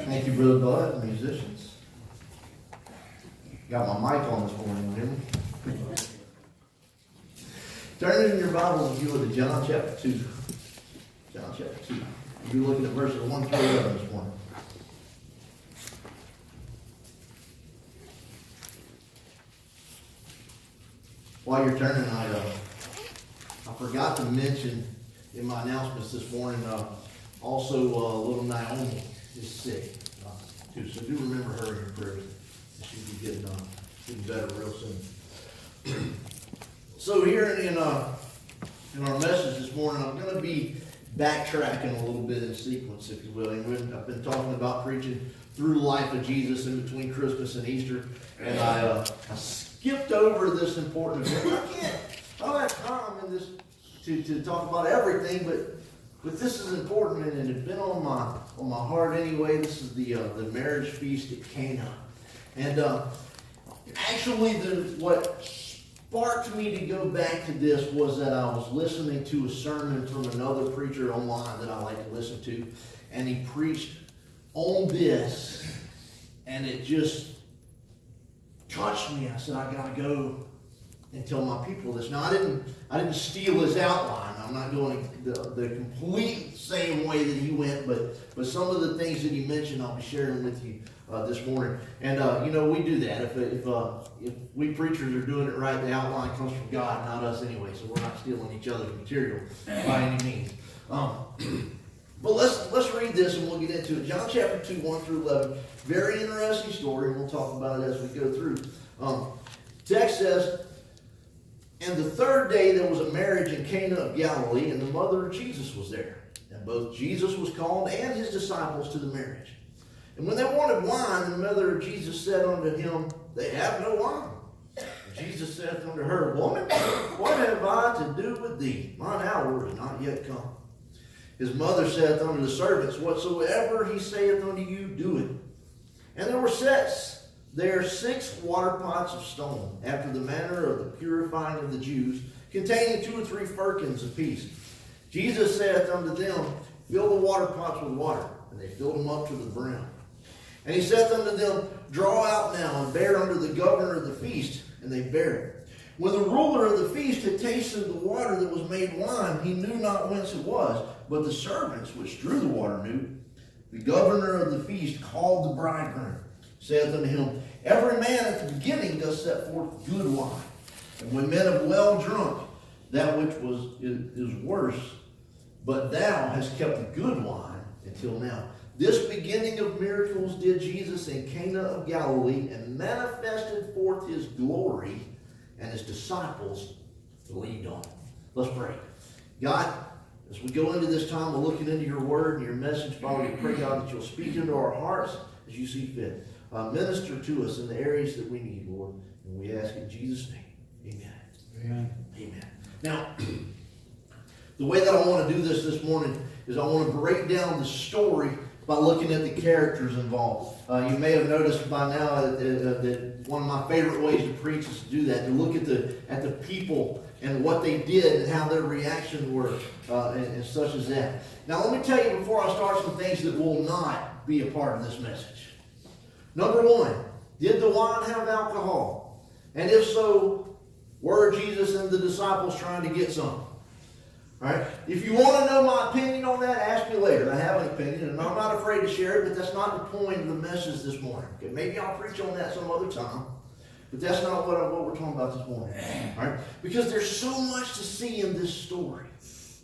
Thank you, Brother Bud, and musicians. Got my mic on this morning, you hear me? Turn in your Bibles, if you would, to John chapter 2. John chapter 2. We'll be looking at verses 1 through 11 this morning. While you're turning, I forgot to mention in my announcements this morning, also little Naomi is sick too. So do remember her in your prayers. She'll be getting better real soon. So here in our message this morning, I'm going to be backtracking a little bit in sequence, if you will. And I've been talking about preaching through the life of Jesus in between Christmas and Easter, and I skipped over this important event. I don't have time in this to talk about everything, but this is important, and it's been on my heart anyway. This is the marriage feast at Cana, and actually what sparked me to go back to this was that I was listening to a sermon from another preacher online that I like to listen to, and he preached on this, and it just touched me. I said, I gotta go and tell my people this. Now, I didn't steal his outline. I'm not going the complete same way that he went, but some of the things that he mentioned, I'll be sharing with you this morning. And we do that. If we preachers are doing it right, the outline comes from God, not us anyway. So we're not stealing each other's material by any means. But let's read this and we'll get into it. John chapter 2, 1 through 11. Very interesting story, and we'll talk about it as we go through. Text says, and the third day there was a marriage in Cana of Galilee, and the mother of Jesus was there. And both Jesus was called and his disciples to the marriage. And when they wanted wine, the mother of Jesus said unto him, they have no wine. And Jesus said unto her, Woman, what have I to do with thee? Mine hour is not yet come. His mother saith unto the servants, Whatsoever he saith unto you, do it. And there were set there 6 water pots of stone, after the manner of the purifying of the Jews, containing 2 or 3 firkins apiece. Jesus saith unto them, Fill the water pots with water. And they filled them up to the brim. And he saith unto them, Draw out now, and bear unto the governor of the feast. And they bare it. When the ruler of the feast had tasted the water that was made wine, he knew not whence it was, but the servants which drew the water knew. The governor of the feast called the bridegroom, saith unto him, Every man at the beginning does set forth good wine, and when men have well drunk, that which is worse, but thou hast kept the good wine until now. This beginning of miracles did Jesus in Cana of Galilee, and manifested forth his glory, and his disciples believed on him. Let's pray. God, as we go into this time of looking into your word and your message, Father, we pray, God, that you'll speak into our hearts as you see fit. Minister to us in the areas that we need, Lord. And we ask in Jesus' name. Amen. Amen. Amen. Now, the way that I want to do this morning is I want to break down the story by looking at the characters involved. You may have noticed by now that one of my favorite ways to preach is to do that, to look at the people and what they did and how their reactions were and such as that. Now, let me tell you before I start some things that will not be a part of this message. Number 1, did the wine have alcohol? And if so, were Jesus and the disciples trying to get some? All right. If you want to know my opinion on that, ask me later. I have an opinion, and I'm not afraid to share it, but that's not the point of the message this morning. Okay, maybe I'll preach on that some other time, but that's not what we're talking about this morning. All right? Because there's so much to see in this story.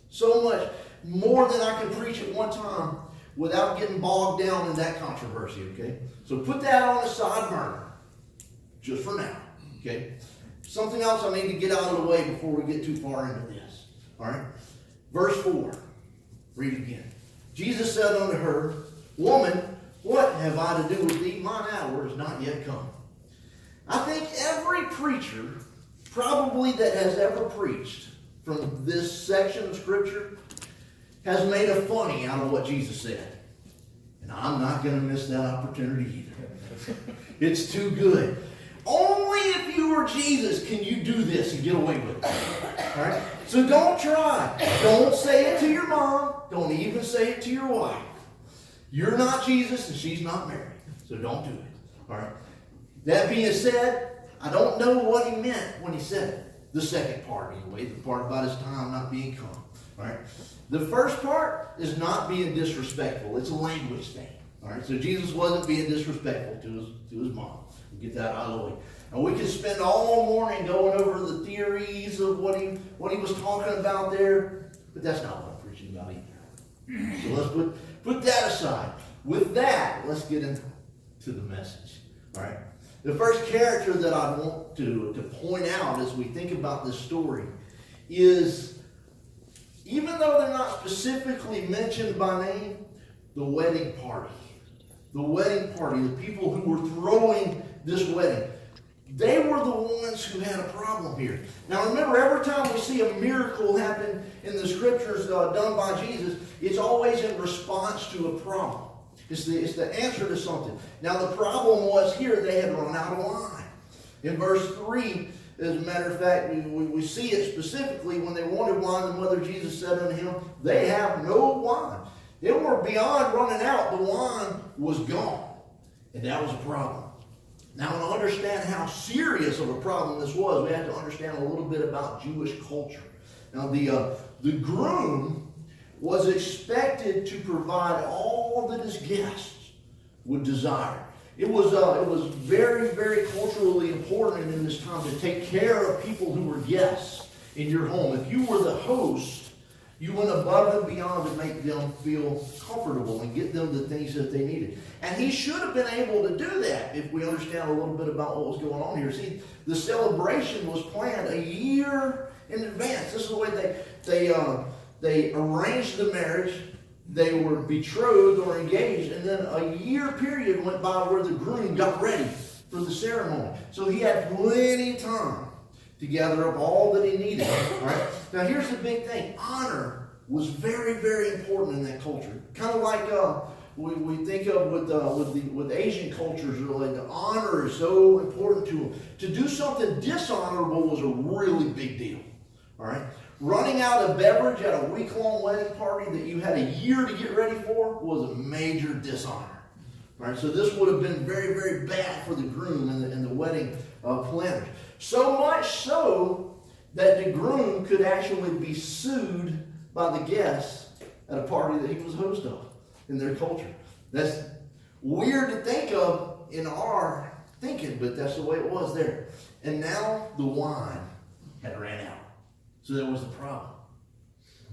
So much more than I can preach at one time without getting bogged down in that controversy, okay? So put that on the side burner, just for now, okay? Something else I need to get out of the way before we get too far into this, all right? Verse 4, read again. Jesus said unto her, Woman, what have I to do with thee? Mine hour is not yet come. I think every preacher, probably that has ever preached from this section of Scripture, has made a funny out of what Jesus said. And I'm not going to miss that opportunity either. It's too good. Only if you were Jesus can you do this and get away with it. All right? So don't try. Don't say it to your mom. Don't even say it to your wife. You're not Jesus and she's not Mary. So don't do it. All right. That being said, I don't know what he meant when he said it. The second part, anyway, the part about his time not being come. All right. The first part is not being disrespectful. It's a language thing. All right. So Jesus wasn't being disrespectful to his mom. We'll get that out of the way. And we could spend all morning going over the theories of what he was talking about there, but that's not what I'm preaching about either. So let's put that aside. With that, let's get into the message. All right. The first character that I want to point out as we think about this story is, even though they're not specifically mentioned by name, the wedding party. The wedding party, the people who were throwing this wedding. They were the ones who had a problem here. Now remember, every time we see a miracle happen in the scriptures done by Jesus, it's always in response to a problem. It's the answer to something. Now the problem was here, they had run out of wine. In verse 3, as a matter of fact, we see it specifically when they wanted wine, the mother of Jesus said unto him, they have no wine. They were beyond running out. The wine was gone. And that was a problem. Now, to understand how serious of a problem this was, we have to understand a little bit about Jewish culture. Now, the groom was expected to provide all that his guests would desire. It was very, very culturally important in this time to take care of people who were guests in your home. If you were the host, you went above and beyond to make them feel comfortable and get them the things that they needed. And he should have been able to do that if we understand a little bit about what was going on here. See, the celebration was planned a year in advance. This is the way they arranged the marriage. They were betrothed or engaged, and then a year period went by where the groom got ready for the ceremony. So he had plenty of time to gather up all that he needed. All right? Now here's the big thing. Honor was very, very important in that culture. Kind of like we think of with Asian cultures, really, the honor is so important to them. To do something dishonorable was a really big deal. All right? Running out of beverage at a week-long wedding party that you had a year to get ready for was a major dishonor. All right? So this would have been very, very bad for the groom and the wedding planners. So much so that the groom could actually be sued by the guests at a party that he was host of in their culture. That's weird to think of in our thinking, but that's the way it was there. And now the wine had ran out. So there was a problem.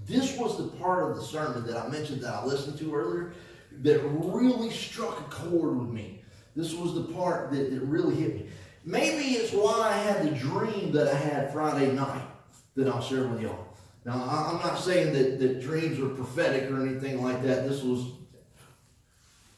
This was the part of the sermon that I mentioned that I listened to earlier that really struck a chord with me. This was the part that really hit me. Maybe it's why I had the dream that I had Friday night that I'll share with y'all. Now, I'm not saying that dreams are prophetic or anything like that. This was,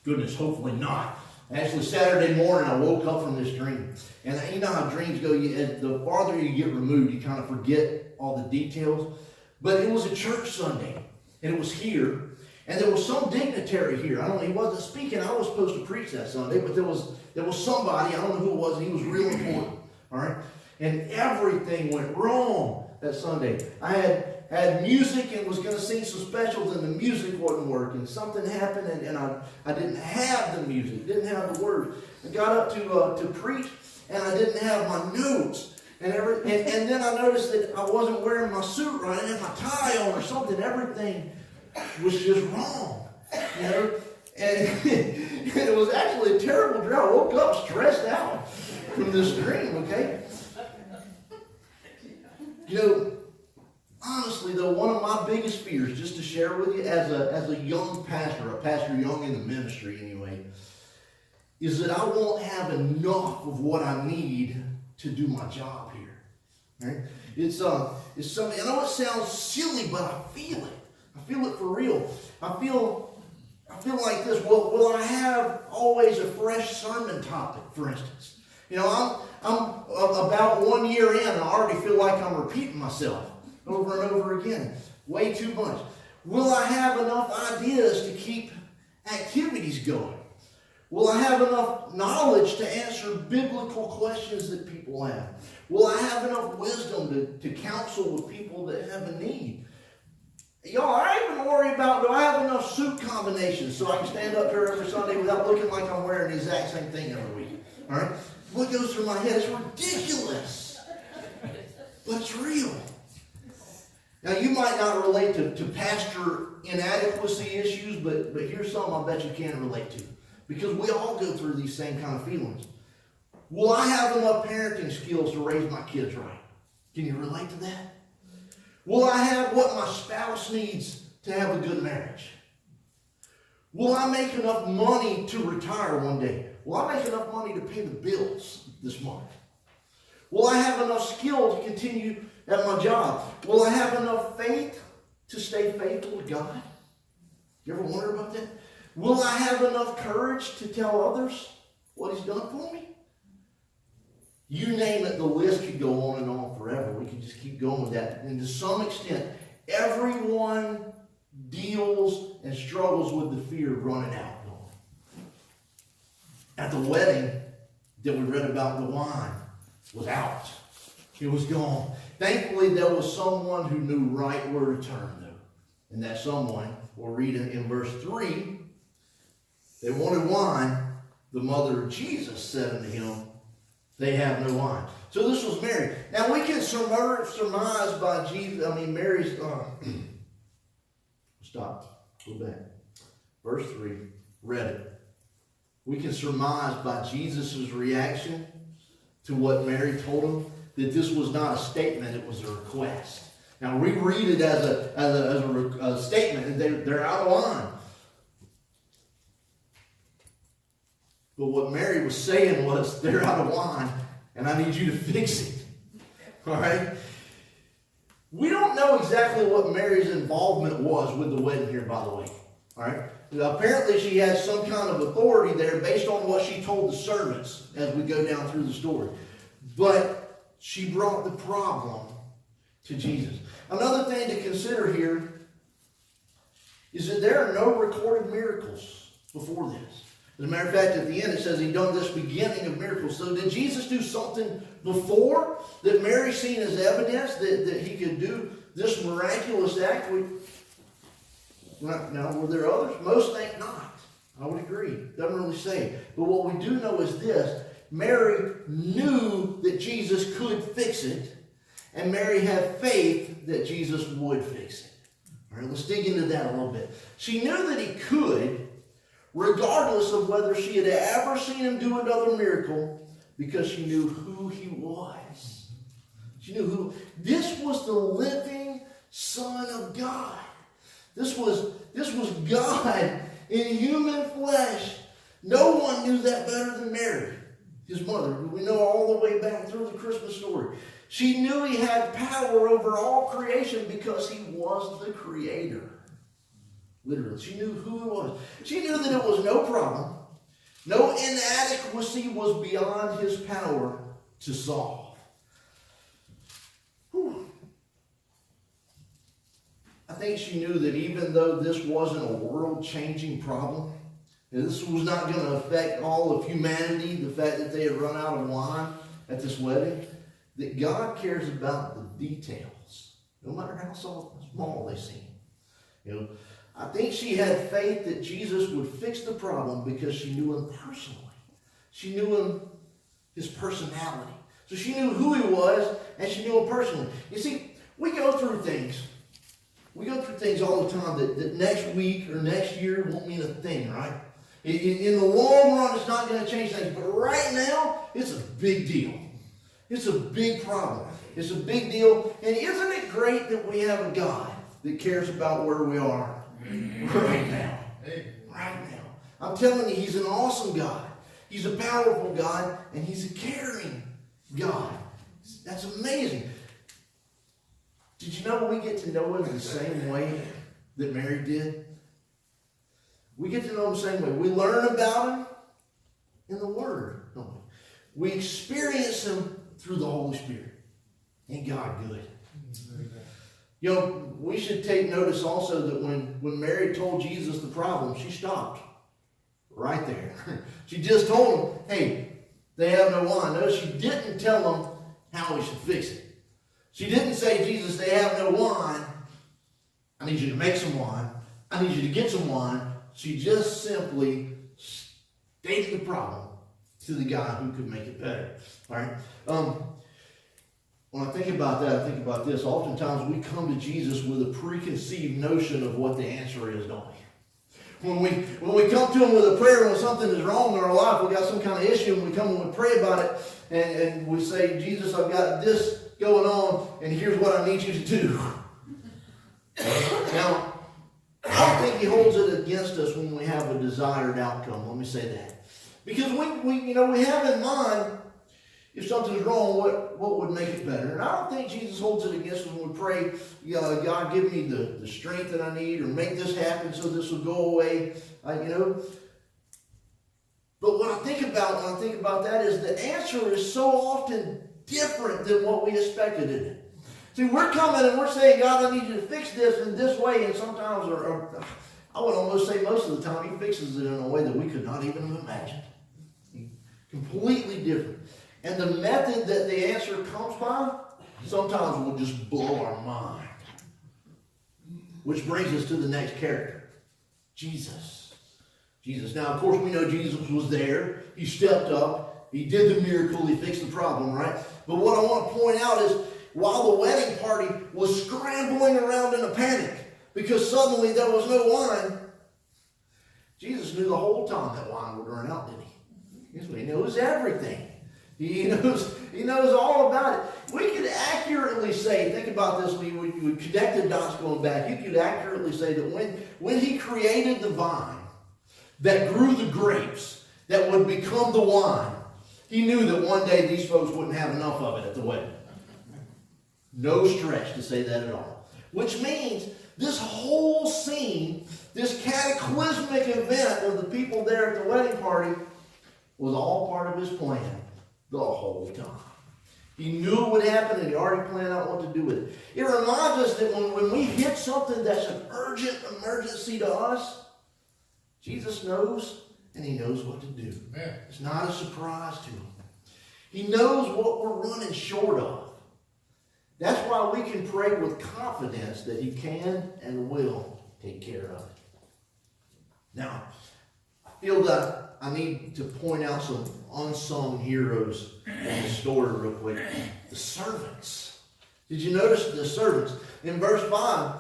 goodness, hopefully not. Actually, Saturday morning, I woke up from this dream. And you know how dreams go. The farther you get removed, you kind of forget all the details. But it was a church Sunday, and it was here. And there was some dignitary here. He wasn't speaking. I was supposed to preach that Sunday, but there was somebody, I don't know who it was, and he was real important. All right? And everything went wrong that Sunday. I had music and was going to sing some specials, and the music wasn't working. Something happened, and I didn't have the music, didn't have the words. I got up to preach, and I didn't have my notes. And then I noticed that I wasn't wearing my suit right. I didn't have my tie on or something. Everything was just wrong, you know. And it was actually a terrible dream. I woke up stressed out from this dream, okay? You know, honestly, though, one of my biggest fears, just to share with you as a young pastor, a pastor young in the ministry anyway, is that I won't have enough of what I need to do my job here. Right? It's something, I know it sounds silly, but I feel it. I feel it for real. I feel like this. Will I have always a fresh sermon topic, for instance? You know, I'm about 1 year in, and I already feel like I'm repeating myself over and over again. Way too much. Will I have enough ideas to keep activities going? Will I have enough knowledge to answer biblical questions that people have? Will I have enough wisdom to counsel with people that have a need? Y'all, I even worry about, do I have enough enough suit combinations so I can stand up here every Sunday without looking like I'm wearing the exact same thing every week? All right? What goes through my head is ridiculous. But it's real. Now, you might not relate to pastor inadequacy issues, but here's something I bet you can relate to. Because we all go through these same kind of feelings. Will I have enough parenting skills to raise my kids right? Can you relate to that? Will I have what my spouse needs to have a good marriage? Will I make enough money to retire one day? Will I make enough money to pay the bills this month? Will I have enough skill to continue at my job? Will I have enough faith to stay faithful to God? You ever wonder about that? Will I have enough courage to tell others what He's done for me? You name it, the list could go on and on forever. We could just keep going with that. And to some extent, everyone deals and struggles with the fear of running out. At the wedding that we read about, the wine was out. It was gone. Thankfully, there was someone who knew right where to turn, though. And that someone, we'll read it in verse 3, they wanted wine. The mother of Jesus said unto him, they have no wine. So this was Mary. Now we can surmise by Mary's, stop, go back. Verse 3, read it. We can surmise by Jesus' reaction to what Mary told him that this was not a statement, it was a request. Now we read it as a statement, and they're out of line. But what Mary was saying was, they're out of wine, and I need you to fix it. All right? We don't know exactly what Mary's involvement was with the wedding here, by the way. All right? Apparently she has some kind of authority there based on what she told the servants as we go down through the story. But she brought the problem to Jesus. Another thing to consider here is that there are no recorded miracles before this. As a matter of fact, at the end it says He done this beginning of miracles. So did Jesus do something before that Mary seen as evidence that He could do this miraculous act? Now, were there others? Most think not. I would agree. Doesn't really say. But what we do know is this. Mary knew that Jesus could fix it. And Mary had faith that Jesus would fix it. All right, let's dig into that a little bit. She knew that He could, regardless of whether she had ever seen Him do another miracle, because she knew who He was. She knew who. This was the living Son of God. This was God in human flesh. No one knew that better than Mary, His mother. We know all the way back through the Christmas story. She knew He had power over all creation because He was the Creator. Literally, she knew who He was. She knew that it was no problem. No inadequacy was beyond His power to solve. Whew. I think she knew that even though this wasn't a world-changing problem, and this was not going to affect all of humanity, the fact that they had run out of wine at this wedding, that God cares about the details, no matter how small they seem. You know, I think she had faith that Jesus would fix the problem because she knew Him personally. She knew Him, His personality. So she knew who He was, and she knew Him personally. You see, we go through things. We go through things all the time that next week or next year won't mean a thing, right? In the long run, it's not going to change things. But right now, it's a big deal. It's a big problem. It's a big deal. And isn't it great that we have a God that cares about where we are right now? Right now. I'm telling you, He's an awesome God. He's a powerful God, and He's a caring God. That's amazing. Did you know we get to know Him the same way that Mary did? We get to know Him the same way. We learn about Him in the Word, don't we? We experience Him through the Holy Spirit. Ain't God good? You know, we should take notice also that when Mary told Jesus the problem, she stopped right there. She just told him, hey, they have no wine. Notice she didn't tell him how he should fix it. She didn't say, Jesus, they have no wine. I need you to make some wine. I need you to get some wine. She just simply stated the problem to the guy who could make it better. All right. When I think about that, I think about this. Oftentimes we come to Jesus with a preconceived notion of what the answer is, don't we? When we come to him with a prayer when something is wrong in our life, we got some kind of issue, and we come and we pray about it, and we say, Jesus, I've got this going on, and here's what I need you to do. Now, I don't think he holds it against us when we have a desired outcome. Let me say that. Because we have in mind, if something's wrong, what would make it better? And I don't think Jesus holds it against us when we pray, God, give me the strength that I need, or make this happen so this will go away. But what I think about when I think about that is the answer is so often different than what we expected in it. See, we're coming and we're saying, God, I need you to fix this in this way, and sometimes, or I would almost say most of the time, he fixes it in a way that we could not even have imagined. Completely different. And the method that the answer comes by sometimes will just blow our mind. Which brings us to the next character, Jesus. Jesus. Now, of course, we know Jesus was there. He stepped up. He did the miracle. He fixed the problem, right? But what I want to point out is, while the wedding party was scrambling around in a panic because suddenly there was no wine, Jesus knew the whole time that wine would run out, didn't he? He knows everything. He knows all about it. We could accurately say, think about this, we connect the dots going back. You could accurately say that when he created the vine that grew the grapes that would become the wine, he knew that one day these folks wouldn't have enough of it at the wedding. No stretch to say that at all. Which means this whole scene, this cataclysmic event of the people there at the wedding party, was all part of his plan the whole time. He knew it would happen, and he already planned out what to do with it. It reminds us that when we hit something that's an urgent emergency to us, Jesus knows, and he knows what to do. Amen. It's not a surprise to him. He knows what we're running short of. That's why we can pray with confidence that he can and will take care of it. Now, I feel that I need to point out some unsung heroes in the story real quick. The servants. Did you notice the servants? In verse 5,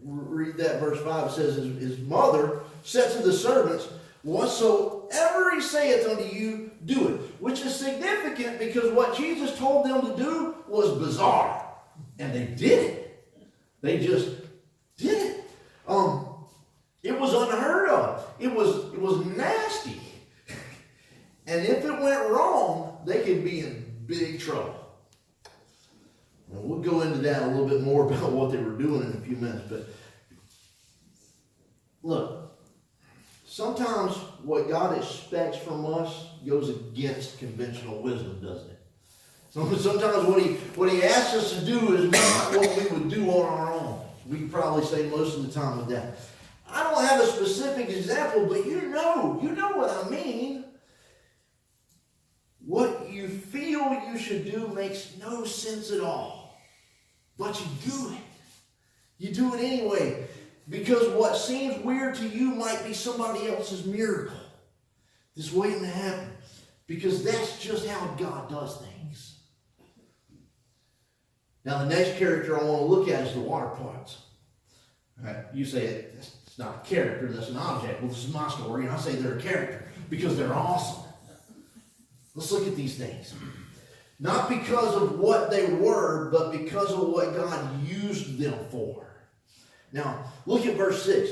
read that verse 5. It says, his mother said to the servants, whatsoever he saith unto you, do it. Which is significant because what Jesus told them to do was bizarre. And they did it. They just did it. It was unheard of. It was nasty. And if it went wrong, they could be in big trouble. And we'll go into that a little bit more about what they were doing in a few minutes. But look, sometimes what God expects from us goes against conventional wisdom, doesn't it? Sometimes what he asks us to do is not what we would do on our own. We can probably say most of the time with that. I don't have a specific example, but you know what I mean. What you feel you should do makes no sense at all. But you do it. You do it anyway. Because what seems weird to you might be somebody else's miracle that's waiting to happen. Because that's just how God does things. Now the next character I want to look at is the water parts. All right, you say it's not a character, that's an object. Well, this is my story, and I say they're a character because they're awesome. Let's look at these things. Not because of what they were, but because of what God used them for. Now, look at verse 6.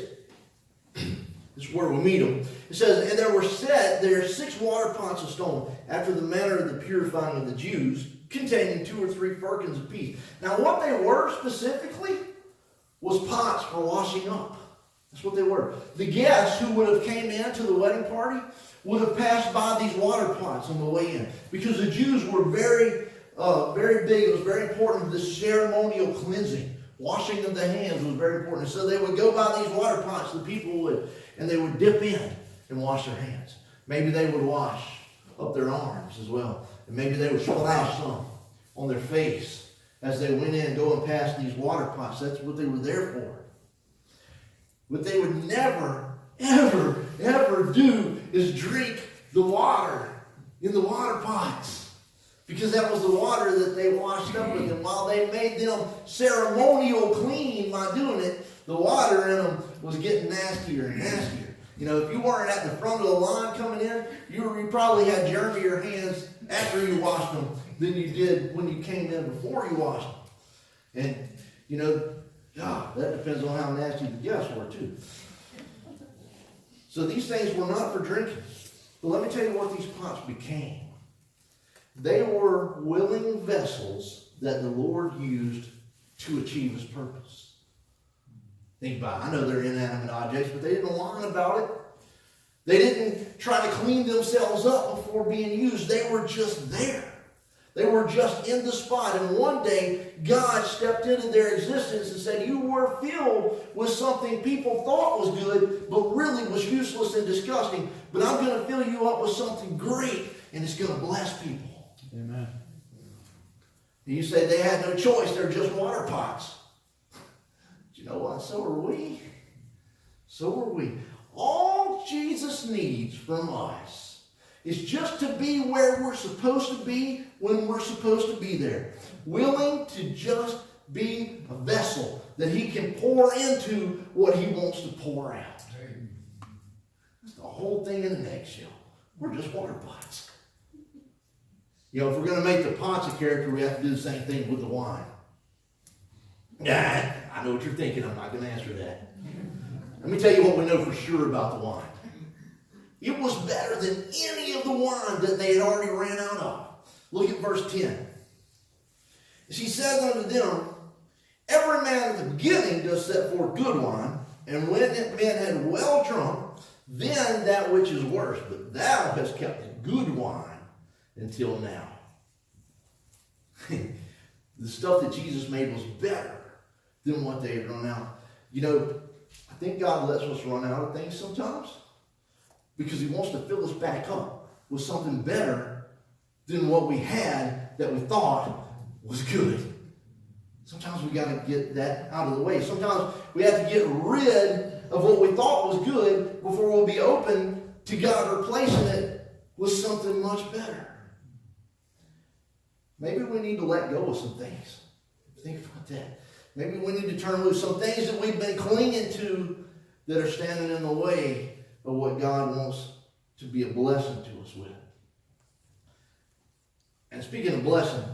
This is where we meet them. It says, and there are 6 water pots of stone, after the manner of the purifying of the Jews, containing 2 or 3 firkins apiece. Now, what they were specifically was pots for washing up. That's what they were. The guests who would have came into the wedding party would have passed by these water pots on the way in. Because the Jews were very, very big. It was very important, this ceremonial cleansing. Washing of the hands was very important. So they would go by these water pots, the people would, and they would dip in and wash their hands. Maybe they would wash up their arms as well. And maybe they would splash some on their face as they went in, going past these water pots. That's what they were there for. What they would never, ever, ever do is drink the water in the water pots. Because that was the water that they washed up with. And while they made them ceremonial clean by doing it, the water in them was getting nastier and nastier. You know, if you weren't at the front of the line coming in, you probably had germier hands after you washed them than you did when you came in before you washed them. And, you know, that depends on how nasty the guests were, too. So these things were not for drinking. But let me tell you what these pots became. They were willing vessels that the Lord used to achieve his purpose. Think about it. I know they're inanimate objects, but they didn't whine about it. They didn't try to clean themselves up before being used. They were just there. They were just in the spot. And one day, God stepped into their existence and said, you were filled with something people thought was good, but really was useless and disgusting. But I'm going to fill you up with something great, and it's going to bless people. Amen. You say they had no choice. They're just water pots. But you know what? So are we. So are we. All Jesus needs from us is just to be where we're supposed to be when we're supposed to be there. Willing to just be a vessel that he can pour into what he wants to pour out. That's the whole thing in a nutshell. We're just water pots. You know, if we're going to make the pots a character, we have to do the same thing with the wine. I know what you're thinking. I'm not going to answer that. Let me tell you what we know for sure about the wine. It was better than any of the wine that they had already ran out of. Look at verse 10. She said unto them, every man at the beginning does set forth good wine, and when men had well drunk, then that which is worse. But thou hast kept the good wine until now. The stuff that Jesus made was better than what they had run out. You know, I think God lets us run out of things sometimes because he wants to fill us back up with something better than what we had that we thought was good. Sometimes we got to get that out of the way. Sometimes we have to get rid of what we thought was good before we'll be open to God replacing it with something much better. Maybe we need to let go of some things. Think about that. Maybe we need to turn loose some things that we've been clinging to that are standing in the way of what God wants to be a blessing to us with. And speaking of blessing,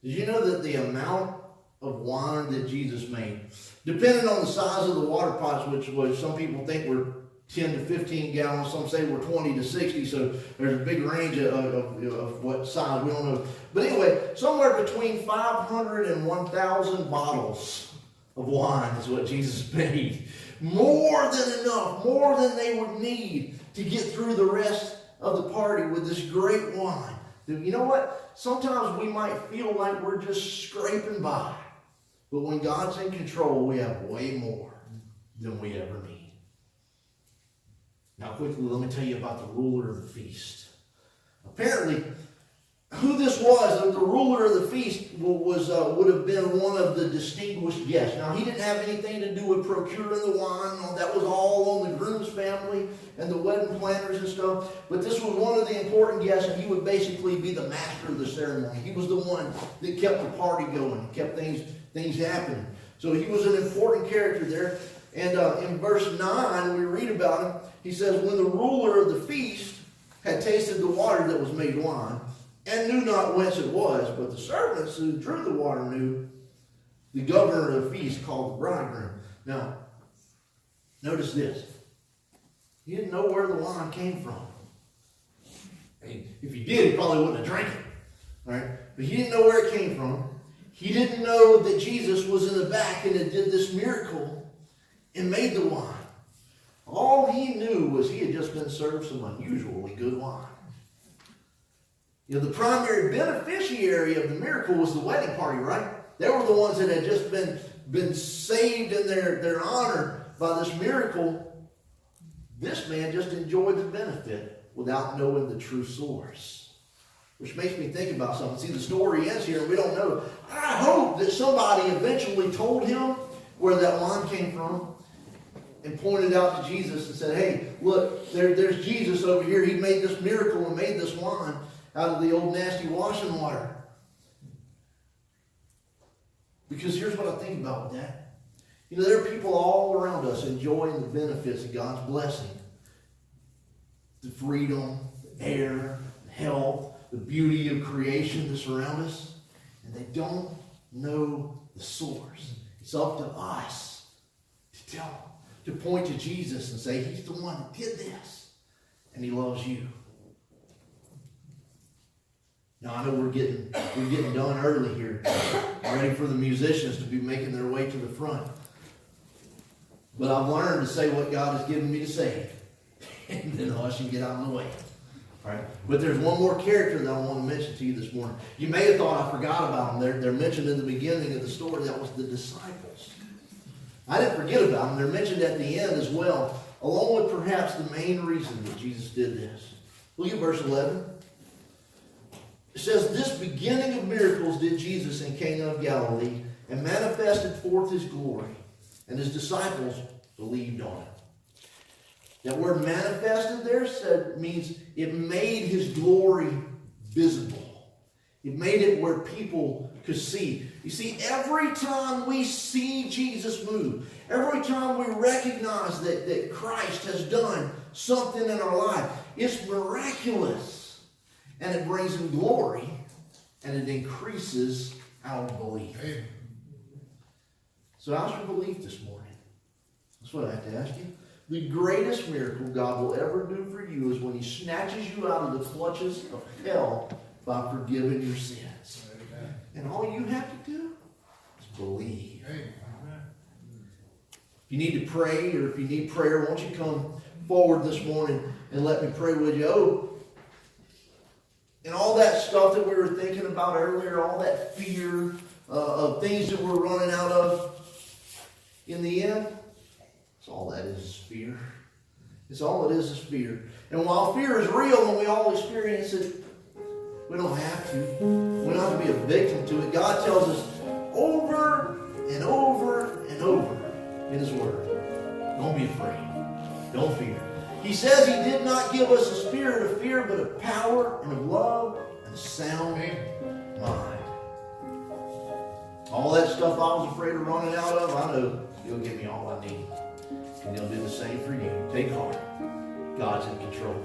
did you know that the amount of wine that Jesus made, depending on the size of the water pots, which some people think were 10 to 15 gallons, some say we're 20 to 60, so there's a big range of what size, we don't know. But anyway, somewhere between 500 and 1,000 bottles of wine is what Jesus made. More than enough, more than they would need to get through the rest of the party with this great wine. You know what? Sometimes we might feel like we're just scraping by. But when God's in control, we have way more than we ever need. Now quickly, let me tell you about the ruler of the feast. Apparently, who this was, the ruler of the feast, would have been one of the distinguished guests. Now, he didn't have anything to do with procuring the wine. That was all on the groom's family and the wedding planners and stuff. But this was one of the important guests, and he would basically be the master of the ceremony. He was the one that kept the party going, kept things happening. So he was an important character there. And in verse 9, we read about him. He says, when the ruler of the feast had tasted the water that was made wine, and knew not whence it was, but the servants who drew the water knew, the governor of the feast called the bridegroom. Now, notice this. He didn't know where the wine came from. If he did, he probably wouldn't have drank it. All right? But he didn't know where it came from. He didn't know that Jesus was in the back and had did this miracle and made the wine. All he knew was he had just been served some unusually good wine. You know, the primary beneficiary of the miracle was the wedding party, right? They were the ones that had just been saved in their honor by this miracle. This man just enjoyed the benefit without knowing the true source. Which makes me think about something. See, the story ends here, and we don't know. I hope that somebody eventually told him where that wine came from. and pointed out to Jesus and said, hey, look, there's Jesus over here. He made this miracle and made this wine out of the old nasty washing water. Because here's what I think about with that. You know, there are people all around us enjoying the benefits of God's blessing. The freedom, the air, the health, the beauty of creation that surround us. And they don't know the source. It's up to us to tell them, to point to Jesus and say, he's the one that did this. And he loves you. Now, I know we're getting done early here. Ready for the musicians to be making their way to the front. But I've learned to say what God has given me to say. And then hush and get out of the way. All right? But there's one more character that I want to mention to you this morning. You may have thought I forgot about them. They're mentioned in the beginning of the story. That was the disciples. I didn't forget about them. They're mentioned at the end as well, along with perhaps the main reason that Jesus did this. Look at verse 11. It says, this beginning of miracles did Jesus in Cana of Galilee and manifested forth his glory, and his disciples believed on it. That word manifested there means it made his glory visible. It made it where people could see. You see, every time we see Jesus move, every time we recognize that Christ has done something in our life, it's miraculous. And it brings him glory, and it increases our belief. Amen. So how's your belief this morning? That's what I have to ask you. The greatest miracle God will ever do for you is when he snatches you out of the clutches of hell by forgiving your sins. Amen. And all you have to do is believe. Amen. If you need to pray, or if you need prayer, won't you come forward this morning and let me pray with you? Oh, and all that stuff that we were thinking about earlier, all that fear of things that we're running out of, in the end, it's all that is fear. It's all it is fear. And while fear is real and we all experience it, we don't have to. We don't have to be a victim to it. God tells us over and over and over in his word, don't be afraid. Don't fear. He says he did not give us a spirit of fear, but of power and of love and a sound mind. All that stuff I was afraid of running out of, I know he'll give me all I need. And he'll do the same for you. Take heart. God's in control.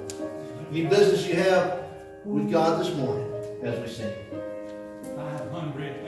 Any business you have with God this morning as we sing? 500